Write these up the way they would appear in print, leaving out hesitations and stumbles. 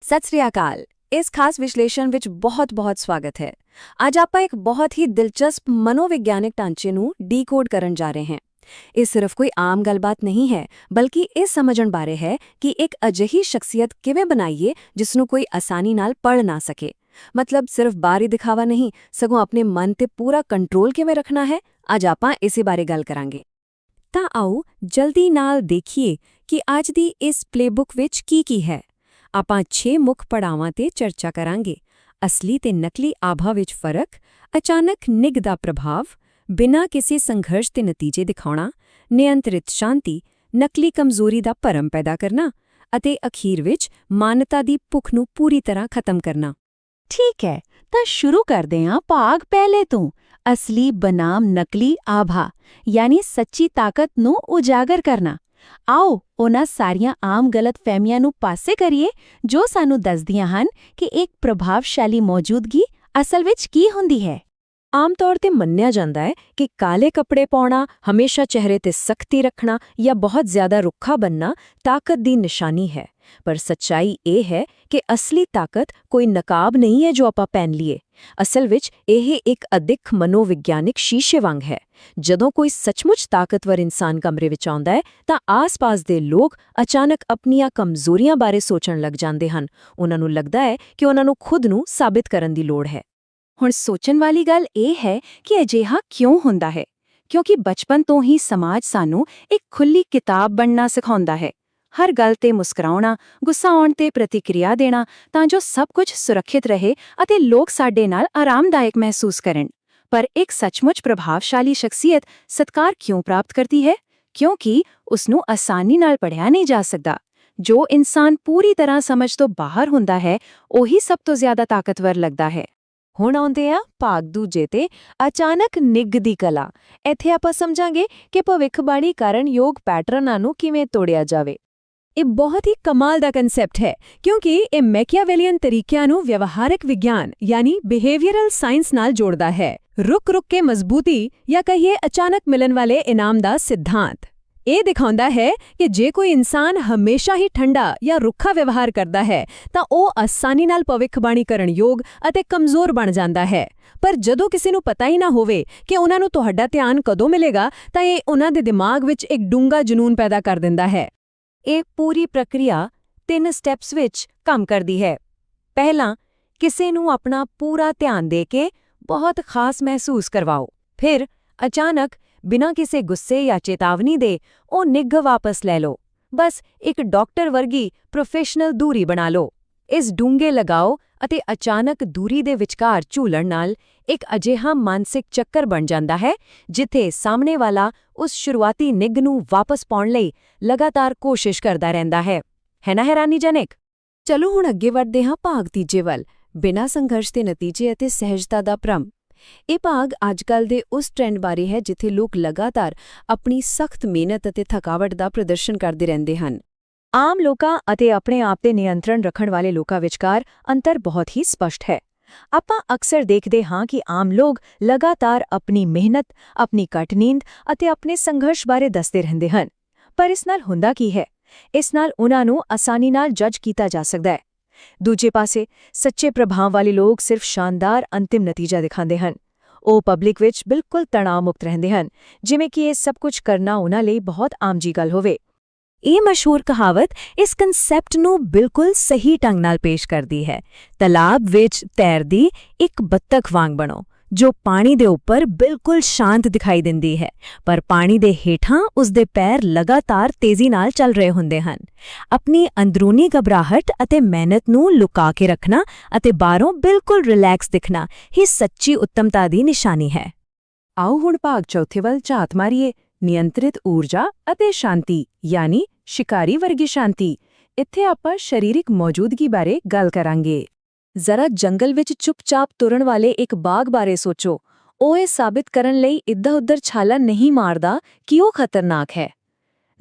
ਸਤਿ ਸ੍ਰੀ ਅਕਾਲ। ਇਸ ਖਾਸ ਵਿਸ਼ਲੇਸ਼ਣ ਵਿੱਚ ਬਹੁਤ-ਬਹੁਤ ਸਵਾਗਤ ਹੈ। ਅੱਜ ਆਪਾਂ ਇੱਕ ਬਹੁਤ ਹੀ ਦਿਲਚਸਪ ਮਨੋਵਿਗਿਆਨਿਕ ਢਾਂਚੇ ਨੂੰ ਡੀਕੋਡ ਕਰਨ ਜਾ ਰਹੇ ਹਾਂ। ਇਹ ਸਿਰਫ ਕੋਈ ਆਮ ਗੱਲਬਾਤ ਨਹੀਂ ਹੈ, ਬਲਕਿ ਇਹ ਸਮਝਣ ਬਾਰੇ ਹੈ ਕਿ ਇੱਕ ਅਜਿਹੀ ਸ਼ਖਸੀਅਤ ਕਿਵੇਂ ਬਣਾਈਏ ਜਿਸ ਨੂੰ ਕੋਈ ਆਸਾਨੀ ਨਾਲ ਪੜ੍ਹ ਨਾ ਸਕੇ। ਮਤਲਬ ਸਿਰਫ ਬਾਹਰੀ ਦਿਖਾਵਾ ਨਹੀਂ, ਸਗੋਂ ਆਪਣੇ ਮਨ ਤੇ ਪੂਰਾ ਕੰਟਰੋਲ ਕਿਵੇਂ ਰੱਖਣਾ ਹੈ। ਅੱਜ ਆਪਾਂ ਇਸੇ ਬਾਰੇ ਗੱਲ ਕਰਾਂਗੇ। ਤਾਂ ਆਓ ਜਲਦੀ ਨਾਲ ਦੇਖੀਏ ਕਿ ਅੱਜ ਦੀ ਇਸ ਪਲੇਬੁੱਕ ਵਿੱਚ ਕੀ ਹੈ। ਆਪਾਂ 6 ਮੁੱਖ ਪੜਾਵਾਂ ਤੇ ਚਰਚਾ ਕਰਾਂਗੇ। ਅਸਲੀ ਤੇ ਨਕਲੀ ਆਭਾ ਵਿੱਚ ਫਰਕ, ਅਚਾਨਕ ਨਿੱਘ ਦਾ ਪ੍ਰਭਾਵ, ਬਿਨਾਂ ਕਿਸੇ ਸੰਘਰਸ਼ ਦੇ ਨਤੀਜੇ ਦਿਖਾਉਣਾ, ਨਿਯੰਤਰਿਤ ਸ਼ਾਂਤੀ, ਨਕਲੀ ਕਮਜ਼ੋਰੀ ਦਾ ਭਰਮ ਪੈਦਾ ਕਰਨਾ ਅਤੇ ਅਖੀਰ ਵਿੱਚ ਮਾਨਤਾ ਦੀ ਭੁੱਖ ਨੂੰ ਪੂਰੀ ਤਰ੍ਹਾਂ ਖਤਮ ਕਰਨਾ। ਠੀਕ ਹੈ, ਤਾਂ ਸ਼ੁਰੂ ਕਰਦੇ ਹਾਂ ਭਾਗ ਪਹਿਲੇ ਤੋਂ। ਅਸਲੀ ਬਨਾਮ ਨਕਲੀ ਆਭਾ ਯਾਨੀ ਸੱਚੀ ਤਾਕਤ ਨੂੰ ਉਜਾਗਰ ਕਰਨਾ। ਆਓ ਉਹਨਾਂ ਸਾਰੀਆਂ ਆਮ ਗਲਤਫਹਿਮੀਆਂ ਨੂੰ ਪਾਸੇ ਕਰੀਏ ਜੋ ਸਾਨੂੰ ਦੱਸਦੀਆਂ ਹਨ ਕਿ ਇੱਕ ਪ੍ਰਭਾਵਸ਼ਾਲੀ ਮੌਜੂਦਗੀ ਅਸਲ ਵਿੱਚ ਕੀ ਹੁੰਦੀ ਹੈ। ਆਮ ਤੌਰ ਤੇ ਮੰਨਿਆ ਜਾਂਦਾ ਹੈ ਕਿ ਕਾਲੇ ਕੱਪੜੇ ਪਾਉਣਾ, ਹਮੇਸ਼ਾ ਚਿਹਰੇ ਤੇ ਸਖਤੀ ਰੱਖਣਾ ਜਾਂ ਬਹੁਤ ਜ਼ਿਆਦਾ ਰੁੱਖਾ ਬਣਨਾ ਤਾਕਤ ਦੀ ਨਿਸ਼ਾਨੀ ਹੈ। ਪਰ ਸੱਚਾਈ ਇਹ ਹੈ ਕਿ ਅਸਲੀ ਤਾਕਤ ਕੋਈ ਨਕਾਬ ਨਹੀਂ ਹੈ ਜੋ ਆਪਾਂ ਪਹਿਨ ਲਈਏ। ਅਸਲ ਵਿੱਚ ਇਹ ਇੱਕ ਅਦਿੱਖ ਮਨੋਵਿਗਿਆਨਿਕ ਸ਼ੀਸ਼ੇ ਵਾਂਗ ਹੈ। ਜਦੋਂ ਕੋਈ ਸੱਚਮੁੱਚ ਤਾਕਤਵਰ ਇਨਸਾਨ ਕਮਰੇ ਵਿੱਚ ਆਉਂਦਾ ਹੈ ਤਾਂ ਆਸ-ਪਾਸ ਦੇ ਲੋਕ ਅਚਾਨਕ ਆਪਣੀਆਂ ਕਮਜ਼ੋਰੀਆਂ ਬਾਰੇ ਸੋਚਣ ਲੱਗ ਜਾਂਦੇ ਹਨ। ਉਹਨਾਂ ਨੂੰ ਲੱਗਦਾ ਹੈ ਕਿ ਉਹਨਾਂ ਨੂੰ ਖੁਦ ਨੂੰ ਸਾਬਿਤ ਕਰਨ ਦੀ ਲੋੜ ਹੈ। ਹੁਣ ਸੋਚਣ ਵਾਲੀ ਗੱਲ ਇਹ ਹੈ ਕਿ ਅਜਿਹਾ ਕਿਉਂ ਹੁੰਦਾ ਹੈ? ਕਿਉਂਕਿ ਬਚਪਨ ਤੋਂ ਹੀ ਸਮਾਜ ਸਾਨੂੰ ਇੱਕ ਖੁੱਲੀ ਕਿਤਾਬ ਬਣਨਾ ਸਿਖਾਉਂਦਾ ਹੈ। ਹਰ ਗੱਲ ਤੇ ਮੁਸਕਰਾਉਣਾ, ਗੁੱਸਾ ਆਉਣ ਤੇ ਪ੍ਰਤੀਕਿਰਿਆ ਦੇਣਾ ਤਾਂ ਜੋ ਸਭ ਕੁਝ ਸੁਰੱਖਿਅਤ ਰਹੇ ਅਤੇ ਲੋਕ ਸਾਡੇ ਨਾਲ ਆਰਾਮਦਾਇਕ ਮਹਿਸੂਸ ਕਰਨ। ਪਰ ਇੱਕ ਸੱਚਮੁੱਚ ਪ੍ਰਭਾਵਸ਼ਾਲੀ ਸ਼ਖਸੀਅਤ ਸਤਿਕਾਰ ਕਿਉਂ ਪ੍ਰਾਪਤ ਕਰਦੀ ਹੈ? ਕਿਉਂਕਿ ਉਸਨੂੰ ਆਸਾਨੀ ਨਾਲ ਪੜ੍ਹਿਆ ਨਹੀਂ ਜਾ ਸਕਦਾ। ਜੋ ਇਨਸਾਨ ਪੂਰੀ ਤਰ੍ਹਾਂ ਸਮਝ ਤੋਂ ਬਾਹਰ ਹੁੰਦਾ ਹੈ, ਉਹੀ ਸਭ ਤੋਂ ਜ਼ਿਆਦਾ ਤਾਕਤਵਰ ਲੱਗਦਾ ਹੈ। ਹੁਣ ਆਉਂਦੇ ਆ ਭਾਗ ਦੂਜੇ ਤੇ, ਅਚਾਨਕ ਨਿੱਘ ਦੀ ਕਲਾ। ਇੱਥੇ ਆਪਾਂ ਸਮਝਾਂਗੇ ਕਿ ਭਵਿੱਖਬਾਣੀ ਕਰਨ ਯੋਗ ਪੈਟਰਨਾਂ ਨੂੰ ਕਿਵੇਂ ਤੋੜਿਆ ਜਾਵੇ। ਇਹ ਬਹੁਤ ਹੀ ਕਮਾਲ ਦਾ ਕਨਸੈਪਟ ਹੈ ਕਿਉਂਕਿ ਇਹ ਮੈਕੀਆਵੈਲੀਅਨ ਤਰੀਕਿਆਂ ਨੂੰ ਵਿਵਹਾਰਕ ਵਿਗਿਆਨ ਯਾਨੀ ਬਿਹੇਵੀਅਰਲ ਸਾਇੰਸ ਨਾਲ ਜੋੜਦਾ ਹੈ। ਰੁਕ ਕੇ ਮਜ਼ਬੂਤੀ ਜਾਂ ਕਹੀਏ ਅਚਾਨਕ ਮਿਲਣ ਵਾਲੇ ਇਨਾਮ ਦਾ ਸਿਧਾਂਤ। ਇਹ ਦਿਖਾਉਂਦਾ ਹੈ ਕਿ ਜੇ ਕੋਈ ਇਨਸਾਨ ਹਮੇਸ਼ਾ ਹੀ ਠੰਡਾ ਜਾਂ ਰੁੱਖਾ ਵਿਵਹਾਰ ਕਰਦਾ ਹੈ ਤਾਂ ਉਹ ਆਸਾਨੀ ਨਾਲ ਭਵਿੱਖਬਾਣੀ ਕਰਨ ਯੋਗ ਅਤੇ ਕਮਜ਼ੋਰ ਬਣ ਜਾਂਦਾ ਹੈ। ਪਰ ਜਦੋਂ ਕਿਸੇ ਨੂੰ ਪਤਾ ਹੀ ਨਾ ਹੋਵੇ ਕਿ ਉਹਨਾਂ ਨੂੰ ਤੁਹਾਡਾ ਧਿਆਨ ਕਦੋਂ ਮਿਲੇਗਾ ਤਾਂ ਇਹ ਉਹਨਾਂ ਦੇ ਦਿਮਾਗ ਵਿੱਚ ਇੱਕ ਡੂੰਘਾ ਜਨੂਨ ਪੈਦਾ ਕਰ ਦਿੰਦਾ ਹੈ। ਇਹ ਪੂਰੀ ਪ੍ਰਕਿਰਿਆ 3 ਸਟੈਪਸ ਵਿੱਚ ਕੰਮ ਕਰਦੀ ਹੈ। ਪਹਿਲਾਂ, ਕਿਸੇ ਨੂੰ ਆਪਣਾ ਪੂਰਾ ਧਿਆਨ ਦੇ ਕੇ ਬਹੁਤ ਖਾਸ ਮਹਿਸੂਸ ਕਰਵਾਓ। ਫਿਰ ਅਚਾਨਕ ਬਿਨਾਂ ਕਿਸੇ ਗੁੱਸੇ ਜਾਂ ਚੇਤਾਵਨੀ ਦੇ ਉਹ ਨਿੱਘ ਵਾਪਸ ਲੈ ਲਓ। ਬਸ ਇੱਕ ਡਾਕਟਰ ਵਰਗੀ ਪ੍ਰੋਫੈਸ਼ਨਲ ਦੂਰੀ ਬਣਾ ਲਓ। ਇਸ ਡੂੰਘੇ ਲਗਾਓ ਅਤੇ ਅਚਾਨਕ ਦੂਰੀ ਦੇ ਵਿਚਕਾਰ ਝੂਲਣ ਨਾਲ ਇੱਕ ਅਜਿਹਾ ਮਾਨਸਿਕ ਚੱਕਰ ਬਣ ਜਾਂਦਾ ਹੈ ਜਿੱਥੇ ਸਾਹਮਣੇ ਵਾਲਾ ਉਸ ਸ਼ੁਰੂਆਤੀ ਨਿੱਘ ਨੂੰ ਵਾਪਸ ਪਾਉਣ ਲਈ ਲਗਾਤਾਰ ਕੋਸ਼ਿਸ਼ ਕਰਦਾ ਰਹਿੰਦਾ ਹੈ। ਹੈ ਨਾ ਹੈਰਾਨੀਜਨਕ? ਚਲੋ ਹੁਣ ਅੱਗੇ ਵਧਦੇ ਹਾਂ ਭਾਗ ਤੀਜੇ ਵੱਲ, ਬਿਨਾਂ ਸੰਘਰਸ਼ ਦੇ ਨਤੀਜੇ ਅਤੇ ਸਹਿਜਤਾ ਦਾ ਭਰਮ। ਇਹ ਭਾਗ ਅੱਜਕੱਲ੍ਹ ਦੇ ਉਸ ਟ੍ਰੈਂਡ ਬਾਰੇ ਹੈ ਜਿੱਥੇ ਲੋਕ ਲਗਾਤਾਰ ਆਪਣੀ ਸਖਤ ਮਿਹਨਤ ਅਤੇ ਥਕਾਵਟ ਦਾ ਪ੍ਰਦਰਸ਼ਨ ਕਰਦੇ ਰਹਿੰਦੇ ਹਨ। ਆਮ ਲੋਕਾਂ ਅਤੇ ਆਪਣੇ ਆਪ ਤੇ ਨਿਯੰਤਰਣ ਰੱਖਣ ਵਾਲੇ ਲੋਕਾਂ ਵਿਚਕਾਰ ਅੰਤਰ ਬਹੁਤ ਹੀ ਸਪਸ਼ਟ ਹੈ। ਆਪਾਂ ਅਕਸਰ ਦੇਖਦੇ ਹਾਂ ਕਿ ਆਮ ਲੋਕ ਲਗਾਤਾਰ ਆਪਣੀ ਮਿਹਨਤ, ਆਪਣੀ ਘੱਟ ਨੀਂਦ ਅਤੇ ਆਪਣੇ ਸੰਘਰਸ਼ ਬਾਰੇ ਦੱਸਦੇ ਰਹਿੰਦੇ ਹਨ। ਪਰ ਇਸ ਨਾਲ ਹੁੰਦਾ ਕੀ ਹੈ? ਇਸ ਨਾਲ ਉਨ੍ਹਾਂ ਨੂੰ ਆਸਾਨੀ ਨਾਲ ਜੱਜ ਕੀਤਾ ਜਾ ਸਕਦਾ ਹੈ। ਦੂਜੇ ਪਾਸੇ, ਸੱਚੇ ਪ੍ਰਭਾਵ ਵਾਲੇ ਲੋਕ ਸਿਰਫ ਸ਼ਾਨਦਾਰ ਅੰਤਿਮ ਨਤੀਜਾ ਦਿਖਾਉਂਦੇ ਹਨ। ਉਹ ਪਬਲਿਕ ਵਿੱਚ ਬਿਲਕੁਲ ਤਣਾਅ ਮੁਕਤ ਰਹਿੰਦੇ ਹਨ, ਜਿਵੇਂ ਕਿ ਇਹ ਸਭ ਕੁਝ ਕਰਨਾ ਉਨ੍ਹਾਂ ਲਈ ਬਹੁਤ ਆਮ ਜੀ ਗੱਲ ਹੋਵੇ। ਇਹ ਮਸ਼ਹੂਰ ਕਹਾਵਤ ਇਸ ਕਨਸੈਪਟ ਨੂੰ ਬਿਲਕੁਲ ਸਹੀ ਢੰਗ ਨਾਲ ਪੇਸ਼ ਕਰਦੀ ਹੈ। ਤਲਾਬ ਵਿੱਚ ਤੈਰਦੀ ਇੱਕ ਬੱਤਖ ਵਾਂਗ ਬਣੋ, ਜੋ ਪਾਣੀ ਦੇ ਉੱਪਰ ਬਿਲਕੁਲ ਸ਼ਾਂਤ ਦਿਖਾਈ ਦਿੰਦੀ ਹੈ, ਪਰ ਪਾਣੀ ਦੇ ਹੇਠਾਂ ਉਸਦੇ ਪੈਰ ਲਗਾਤਾਰ ਤੇਜ਼ੀ ਨਾਲ ਚੱਲ ਰਹੇ ਹੁੰਦੇ ਹਨ। ਆਪਣੀ ਅੰਦਰੂਨੀ ਘਬਰਾਹਟ ਅਤੇ ਮਿਹਨਤ ਨੂੰ ਲੁਕਾ ਕੇ ਰੱਖਣਾ ਅਤੇ ਬਾਹਰੋਂ ਬਿਲਕੁਲ ਰਿਲੈਕਸ ਦਿਖਣਾ ਹੀ ਸੱਚੀ ਉੱਤਮਤਾ ਦੀ ਨਿਸ਼ਾਨੀ ਹੈ। ਆਓ ਹੁਣ ਭਾਗ ਚੌਥੇ ਵੱਲ ਝਾਤ ਮਾਰੀਏ, ਨਿਯੰਤਰਿਤ ਊਰਜਾ ਅਤੇ ਸ਼ਾਂਤੀ ਯਾਨੀ ਸ਼ਿਕਾਰੀ ਵਰਗੀ ਸ਼ਾਂਤੀ। ਇੱਥੇ ਆਪਾਂ ਸਰੀਰਕ ਮੌਜੂਦਗੀ ਬਾਰੇ ਗੱਲ ਕਰਾਂਗੇ। ਜ਼ਰਾ ਜੰਗਲ ਵਿੱਚ ਚੁੱਪਚਾਪ ਤੁਰਨ ਵਾਲੇ ਇੱਕ ਬਾਘ ਬਾਰੇ ਸੋਚੋ। ਉਹ ਇਹ ਸਾਬਿਤ ਕਰਨ ਲਈ ਇੱਧਰ-ਉੱਧਰ ਛਾਲਾਂ ਨਹੀਂ ਮਾਰਦਾ ਕਿ ਉਹ ਖਤਰਨਾਕ ਹੈ।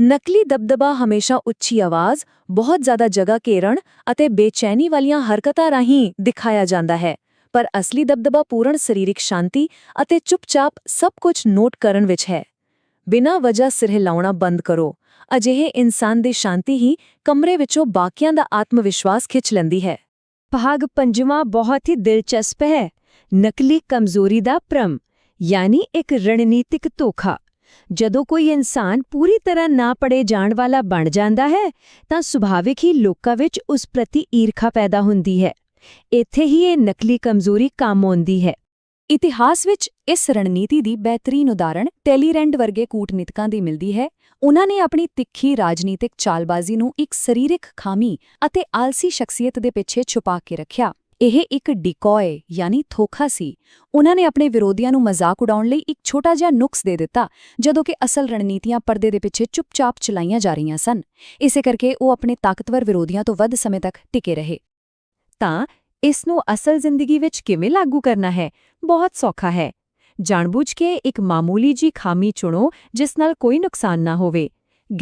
ਨਕਲੀ ਦਬਦਬਾ ਹਮੇਸ਼ਾ ਉੱਚੀ ਆਵਾਜ਼, ਬਹੁਤ ਜ਼ਿਆਦਾ ਜਗ੍ਹਾ ਘੇਰਣ ਅਤੇ ਬੇਚੈਨੀ ਵਾਲੀਆਂ ਹਰਕਤਾਂ ਰਾਹੀਂ ਦਿਖਾਇਆ ਜਾਂਦਾ ਹੈ। ਪਰ ਅਸਲੀ ਦਬਦਬਾ ਪੂਰਨ ਸਰੀਰਕ ਸ਼ਾਂਤੀ ਅਤੇ ਚੁੱਪਚਾਪ ਸਭ ਕੁਝ ਨੋਟ ਕਰਨ ਵਿੱਚ ਹੈ। ਬਿਨਾਂ ਵਜ੍ਹਾ ਸਿਰ ਹਿਲਾਉਣਾ ਬੰਦ ਕਰੋ, ਅਜਿਹੇ ਇਨਸਾਨ ਦੀ ਸ਼ਾਂਤੀ ਹੀ ਕਮਰੇ ਵਿੱਚੋਂ ਬਾਕੀਆਂ ਦਾ ਆਤਮ-ਵਿਸ਼ਵਾਸ ਖਿੱਚ ਲੈਂਦੀ ਹੈ। ਭਾਗ 5ਵਾਂ ਬਹੁਤ ਹੀ ਦਿਲਚਸਪ ਹੈ। ਨਕਲੀ ਕਮਜ਼ੋਰੀ ਦਾ ਭਰਮ, ਯਾਨੀ ਇੱਕ ਰਣਨੀਤਿਕ ਧੋਖਾ। ਜਦੋਂ ਕੋਈ ਇਨਸਾਨ ਪੂਰੀ ਤਰ੍ਹਾਂ ਨਾ ਪੜ੍ਹੇ ਜਾਣ ਵਾਲਾ ਬਣ ਜਾਂਦਾ ਹੈ ਤਾਂ ਸੁਭਾਵਿਕ ਹੀ ਲੋਕਾਂ ਵਿੱਚ ਉਸ ਪ੍ਰਤੀ ਈਰਖਾ ਪੈਦਾ ਹੁੰਦੀ ਹੈ। ਇੱਥੇ ਹੀ ਇਹ ਨਕਲੀ ਕਮਜ਼ੋਰੀ ਕੰਮ ਆਉਂਦੀ ਹੈ। ਇਤਿਹਾਸ ਵਿੱਚ ਇਸ ਰਣਨੀਤੀ ਦੀ ਬਿਹਤਰੀਨ ਉਦਾਹਰਣ ਟੈਲੀਰੈਂਡ ਵਰਗੇ ਕੂਟਨੀਤਕਾਂ ਦੀ ਮਿਲਦੀ ਹੈ। ਉਨ੍ਹਾਂ ਨੇ ਆਪਣੀ ਤਿੱਖੀ ਰਾਜਨੀਤਿਕ ਚਾਲਬਾਜ਼ੀ ਨੂੰ ਇੱਕ ਸਰੀਰਕ ਖਾਮੀ ਅਤੇ ਆਲਸੀ ਸ਼ਖਸੀਅਤ ਦੇ ਪਿੱਛੇ ਛੁਪਾ ਕੇ ਰੱਖਿਆ। ਇਹ ਇੱਕ ਡਿਕੋਏ ਯਾਨੀ ਧੋਖਾ ਸੀ। ਉਨ੍ਹਾਂ ਨੇ ਆਪਣੇ ਵਿਰੋਧੀਆਂ ਨੂੰ ਮਜ਼ਾਕ ਉਡਾਉਣ ਲਈ ਇੱਕ ਛੋਟਾ ਜਿਹਾ ਨੁਕਸ ਦੇ ਦਿੱਤਾ, ਜਦੋਂ ਕਿ ਅਸਲ ਰਣਨੀਤੀਆਂ ਪਰਦੇ ਦੇ ਪਿੱਛੇ ਚੁੱਪਚਾਪ ਚਲਾਈਆਂ ਜਾ ਰਹੀਆਂ ਸਨ। ਇਸੇ ਕਰਕੇ ਉਹ ਆਪਣੇ ਤਾਕਤਵਰ ਵਿਰੋਧੀਆਂ ਤੋਂ ਵੱਧ ਸਮੇਂ ਤੱਕ ਟਿਕੇ ਰਹੇ। ਤਾਂ ਇਸ ਨੂੰ ਅਸਲ ਜ਼ਿੰਦਗੀ ਵਿੱਚ ਕਿਵੇਂ ਲਾਗੂ ਕਰਨਾ ਹੈ? ਬਹੁਤ ਸੌਖਾ ਹੈ। ਜਾਣਬੁੱਝ ਕੇ ਇੱਕ ਮਾਮੂਲੀ ਜੀ ਖਾਮੀ ਚੁਣੋ ਜਿਸ ਨਾਲ ਕੋਈ ਨੁਕਸਾਨ ਨਾ ਹੋਵੇ।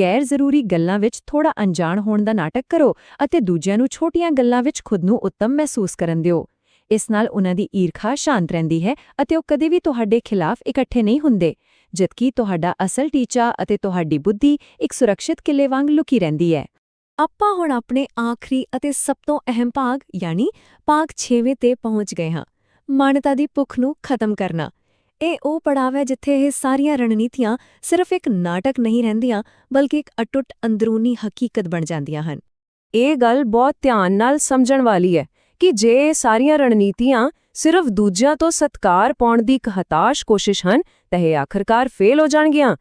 ਗੈਰ ਜ਼ਰੂਰੀ ਗੱਲਾਂ ਵਿੱਚ ਥੋੜਾ ਅਣਜਾਣ ਹੋਣ ਦਾ ਨਾਟਕ ਕਰੋ ਅਤੇ ਦੂਜਿਆਂ ਨੂੰ ਛੋਟੀਆਂ ਗੱਲਾਂ ਵਿੱਚ ਖੁਦ ਨੂੰ ਉੱਤਮ ਮਹਿਸੂਸ ਕਰਨ ਦਿਓ। ਇਸ ਨਾਲ ਉਨ੍ਹਾਂ ਦੀ ਈਰਖਾ ਸ਼ਾਂਤ ਰਹਿੰਦੀ ਹੈ ਅਤੇ ਉਹ ਕਦੇ ਵੀ ਤੁਹਾਡੇ ਖਿਲਾਫ ਇਕੱਠੇ ਨਹੀਂ ਹੁੰਦੇ, ਜਦਕਿ ਤੁਹਾਡਾ ਅਸਲ ਟੀਚਾ ਅਤੇ ਤੁਹਾਡੀ ਬੁੱਧੀ ਇੱਕ ਸੁਰੱਖਿਅਤ ਕਿਲੇ ਵਾਂਗ ਲੁਕੀ ਰਹਿੰਦੀ ਹੈ। ਆਪਾਂ ਹੁਣ ਆਪਣੇ ਆਖਰੀ ਅਤੇ ਸਭ ਤੋਂ ਅਹਿਮ ਭਾਗ ਯਾਨੀ ਭਾਗ 6ਵੇਂ ਤੇ ਪਹੁੰਚ ਗਏ ਹਾਂ। ਮਾਨਤਾ ਦੀ ਭੁੱਖ ਨੂੰ ਖਤਮ ਕਰਨਾ। ਇਹ ਉਹ ਪੜਾਅ ਹੈ ਜਿੱਥੇ ਇਹ ਸਾਰੀਆਂ ਰਣਨੀਤੀਆਂ ਸਿਰਫ ਇੱਕ ਨਾਟਕ ਨਹੀਂ ਰਹਿੰਦੀਆਂ, ਬਲਕਿ ਇੱਕ ਅਟੁੱਟ ਅੰਦਰੂਨੀ ਹਕੀਕਤ ਬਣ ਜਾਂਦੀਆਂ ਹਨ। ਇਹ ਗੱਲ ਬਹੁਤ ਧਿਆਨ ਨਾਲ ਸਮਝਣ ਵਾਲੀ ਹੈ ਕਿ ਜੇ ਇਹ ਸਾਰੀਆਂ ਰਣਨੀਤੀਆਂ ਸਿਰਫ ਦੂਜਿਆਂ ਤੋਂ ਸਤਿਕਾਰ ਪਾਉਣ ਦੀ ਇੱਕ ਹਤਾਸ਼ ਕੋਸ਼ਿਸ਼ ਹਨ ਤਾਂ ਇਹ ਆਖਰਕਾਰ ਫੇਲ ਹੋ ਜਾਣਗੀਆਂ।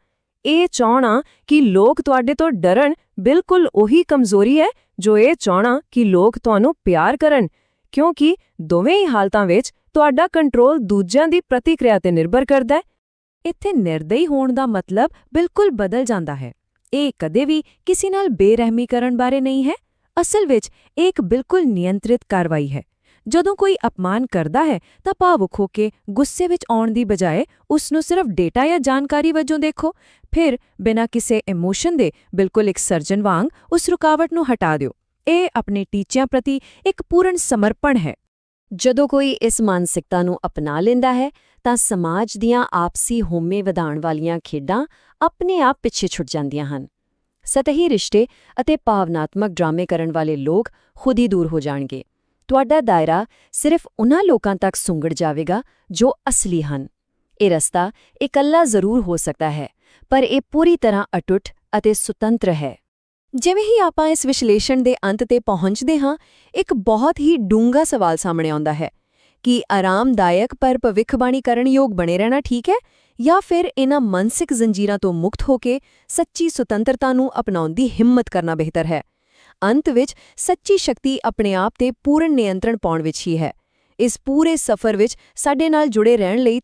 ਇਹ ਚਾਹਣਾ ਕਿ ਲੋਕ ਤੁਹਾਡੇ ਤੋਂ ਡਰਨ ਬਿਲਕੁਲ ਉਹੀ ਕਮਜ਼ੋਰੀ ਹੈ ਜੋ ਇਹ ਚਾਹਣਾ ਕਿ ਲੋਕ ਤੁਹਾਨੂੰ ਪਿਆਰ ਕਰਨ, ਕਿਉਂਕਿ ਦੋਵੇਂ ਹੀ ਹਾਲਤਾਂ ਵਿੱਚ ਤੁਹਾਡਾ ਕੰਟਰੋਲ ਦੂਜਿਆਂ ਦੀ ਪ੍ਰਤੀਕਿਰਿਆ ਤੇ ਨਿਰਭਰ ਕਰਦਾ ਹੈ। ਇੱਥੇ ਨਿਰਦਈ ਹੋਣ ਦਾ ਮਤਲਬ ਬਿਲਕੁਲ ਬਦਲ ਜਾਂਦਾ ਹੈ। ਇਹ ਕਦੇ ਵੀ ਕਿਸੇ ਨਾਲ ਬੇਰਹਿਮੀ ਕਰਨ ਬਾਰੇ ਨਹੀਂ ਹੈ। ਅਸਲ ਵਿੱਚ ਇਹ ਇੱਕ ਬਿਲਕੁਲ ਨਿਯੰਤਰਿਤ ਕਾਰਵਾਈ ਹੈ। ਜਦੋਂ ਕੋਈ ਅਪਮਾਨ ਕਰਦਾ ਹੈ ਤਾਂ ਭਾਵੁਕ ਹੋ ਕੇ ਗੁੱਸੇ ਵਿੱਚ ਆਉਣ ਦੀ ਬਜਾਏ ਉਸ ਨੂੰ ਸਿਰਫ ਡੇਟਾ ਜਾਂ ਜਾਣਕਾਰੀ ਵਜੋਂ ਦੇਖੋ। ਫਿਰ ਬਿਨਾਂ ਕਿਸੇ ਇਮੋਸ਼ਨ ਦੇ ਬਿਲਕੁਲ ਇੱਕ ਸਰਜਨ ਵਾਂਗ ਉਸ ਰੁਕਾਵਟ ਨੂੰ ਹਟਾ ਦਿਓ। ਇਹ ਆਪਣੇ ਟੀਚਿਆਂ ਪ੍ਰਤੀ ਇੱਕ ਪੂਰਨ ਸਮਰਪਣ ਹੈ। ਜਦੋਂ ਕੋਈ ਇਸ ਮਾਨਸਿਕਤਾ ਨੂੰ ਅਪਣਾ ਲੈਂਦਾ ਹੈ ਤਾਂ ਸਮਾਜ ਦੀਆਂ ਆਪਸੀ ਹੋਮੇ ਵਧਾਉਣ ਵਾਲੀਆਂ ਖੇਡਾਂ ਆਪਣੇ ਆਪ ਪਿੱਛੇ ਛੁੱਟ ਜਾਂਦੀਆਂ ਹਨ। ਸਤਹੀ ਰਿਸ਼ਤੇ ਅਤੇ ਭਾਵਨਾਤਮਕ ਡਰਾਮੇ ਕਰਨ ਵਾਲੇ ਲੋਕ ਖੁਦ ਹੀ ਦੂਰ ਹੋ ਜਾਣਗੇ। ਤੁਹਾਡਾ ਦਾਇਰਾ ਸਿਰਫ ਉਨ੍ਹਾਂ ਲੋਕਾਂ ਤੱਕ ਸੁੰਗੜ ਜਾਵੇਗਾ ਜੋ ਅਸਲੀ ਹਨ। ਇਹ ਰਸਤਾ ਇਕੱਲਾ ਜ਼ਰੂਰ ਹੋ ਸਕਦਾ ਹੈ, ਪਰ ਇਹ ਪੂਰੀ ਤਰ੍ਹਾਂ ਅਟੁੱਟ ਅਤੇ ਸੁਤੰਤਰ ਹੈ। ਜਿਵੇਂ ਹੀ ਆਪਾਂ ਇਸ ਵਿਸ਼ਲੇਸ਼ਣ ਦੇ ਅੰਤ ਤੇ ਪਹੁੰਚਦੇ ਹਾਂ, ਇੱਕ ਬਹੁਤ ਹੀ ਡੂੰਘਾ ਸਵਾਲ ਸਾਹਮਣੇ ਆਉਂਦਾ ਹੈ ਕਿ ਆਰਾਮਦਾਇਕ ਪਰ ਭਵਿੱਖਬਾਣੀ ਕਰਨ ਯੋਗ ਬਣੇ ਰਹਿਣਾ ਠੀਕ ਹੈ, ਜਾਂ ਫਿਰ ਇਹਨਾਂ ਮਾਨਸਿਕ ਜ਼ੰਜੀਰਾਂ ਤੋਂ ਮੁਕਤ ਹੋ ਕੇ ਸੱਚੀ ਸੁਤੰਤਰਤਾ ਨੂੰ ਅਪਣਾਉਣ ਦੀ ਹਿੰਮਤ ਕਰਨਾ ਬਿਹਤਰ ਹੈ। ਅੰਤ ਵਿੱਚ ਸੱਚੀ ਸ਼ਕਤੀ ਆਪਣੇ ਆਪ ਤੇ ਪੂਰਨ ਨਿਯੰਤਰਣ ਪਾਉਣ ਵਿੱਚ ਹੀ ਹੈ। ਇਸ ਪੂਰੇ ਸਫ਼ਰ ਵਿੱਚ ਸਾਡੇ ਨਾਲ ਜੁੜੇ ਰਹਿਣ ਲਈ